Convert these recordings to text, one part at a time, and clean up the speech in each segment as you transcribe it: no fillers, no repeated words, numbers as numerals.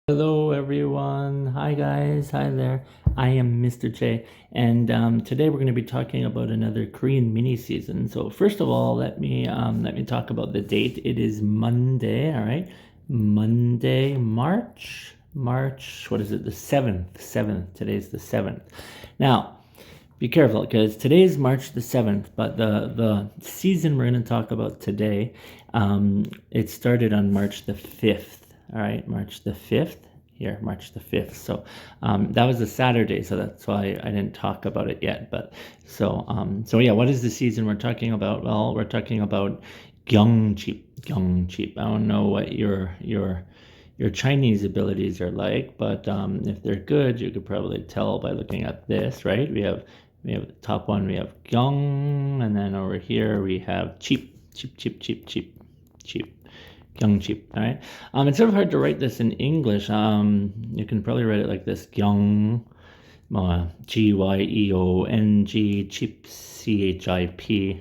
Hello everyone. Hi guys. Hi there. I am Mr. J, and today we're going to be talking about another Korean mini season. So first of all, let me talk about the date. It is Monday. All right, Monday, March. What is it? The 7th. Today's the 7th. Now, be careful because today is March the 7th, but the season we're going to talk about today, it started on March the 5th. All right, March the 5th. Here, March the 5th. So that was a Saturday, so that's why I didn't talk about it yet. But so yeah, what is the season we're talking about? Well, we're talking about 경칩. I don't know what your Chinese abilities are like, but if they're good, you could probably tell by looking at this, right? We have the top one, we have 경, and then over here we have chip. 경칩, all right? It's sort of hard to write this in English. You can probably write it like this, Gyeong, Gyeong, chip, chip,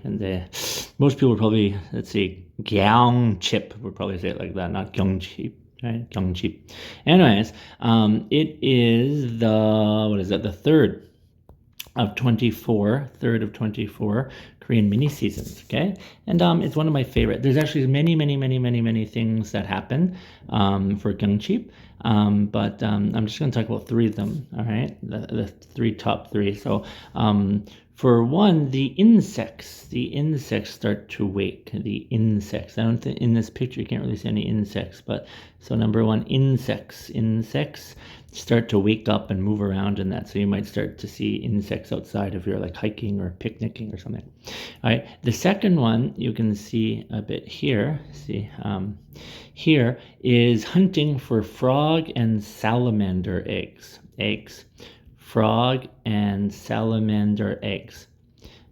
and most people would probably, let's see, Gyeongchip would probably say it like that, not Gyeongchip, right? Gyeongchip. Anyways, it is the third of 24 Korean mini seasons, okay? And it's one of my favorite. There's actually many things that happen for 경칩, but I'm just going to talk about three of them, all right? The top three. So for one, the insects start to wake. The insects. I don't think in this picture you can't really see any insects, but so number one, insects start to wake up and move around in that. So you might start to see insects outside if you're like hiking or picnicking or something. All right. The second one you can see a bit here. Here is hunting for frog and salamander eggs. Frog and salamander eggs.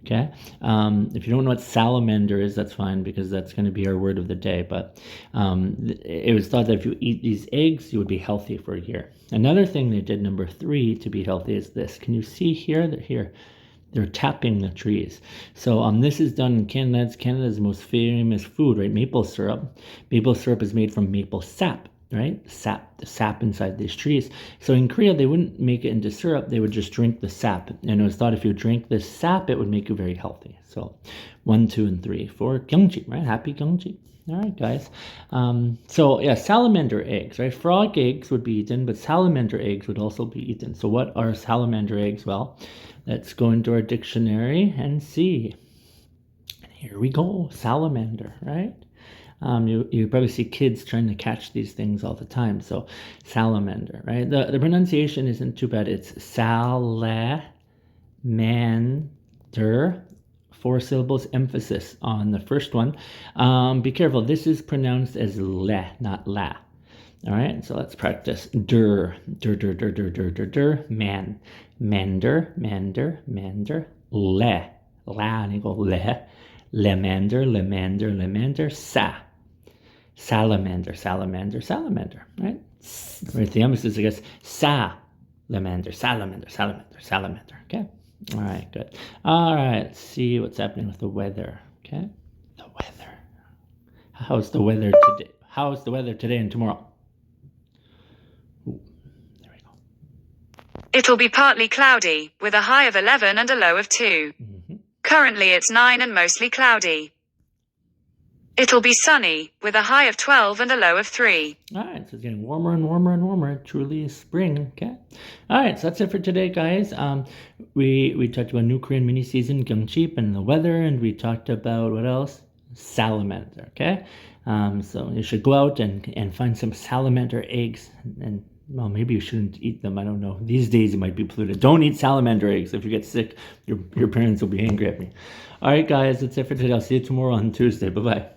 Okay. If you don't know what salamander is, that's fine because that's going to be our word of the day. But it was thought that if you eat these eggs, you would be healthy for a year. Another thing they did, number 3, to be healthy is this. Can you see here? They're tapping the trees. So this is done in Canada. It's Canada's most famous food, right? Maple syrup. Maple syrup is made from maple sap. Right? The sap inside these trees. So in Korea, they wouldn't make it into syrup. They would just drink the sap. And it was thought if you drink this sap, it would make you very healthy. So 1, 2, and 3 for 경칩, right? Happy 경칩. All right, guys. So yeah, salamander eggs, right? Frog eggs would be eaten, but salamander eggs would also be eaten. So what are salamander eggs? Well, let's go into our dictionary and see. And here we go, salamander, right? You probably see kids trying to catch these things all the time. So salamander, right? The pronunciation isn't too bad. It's salamander. 4 syllables, emphasis on the first one. Be careful. This is pronounced as le, not la. All right, so let's practice. Der, man, mander, le, la, and you go le, lemander, salamander, right? Right, the emphasis, I guess, salamander, okay? All right, good. All right, let's see what's happening with the weather, okay? The weather. How's the weather today? How's the weather today and tomorrow? Ooh, there we go. It'll be partly cloudy, with a high of 11 and a low of 2. Currently it's 9 and mostly cloudy. It'll be sunny, with a high of 12 and a low of 3. All right, so it's getting warmer and warmer. Truly spring, okay? All right, so that's it for today, guys. We talked about new Korean mini season, 경칩, and the weather, and we talked about, what else? Salamander, okay? So you should go out and find some salamander eggs, and well, maybe you shouldn't eat them. I don't know. These days it might be polluted. Don't eat salamander eggs. If you get sick, your parents will be angry at me. All right, guys, that's it for today. I'll see you tomorrow on Tuesday. Bye-bye.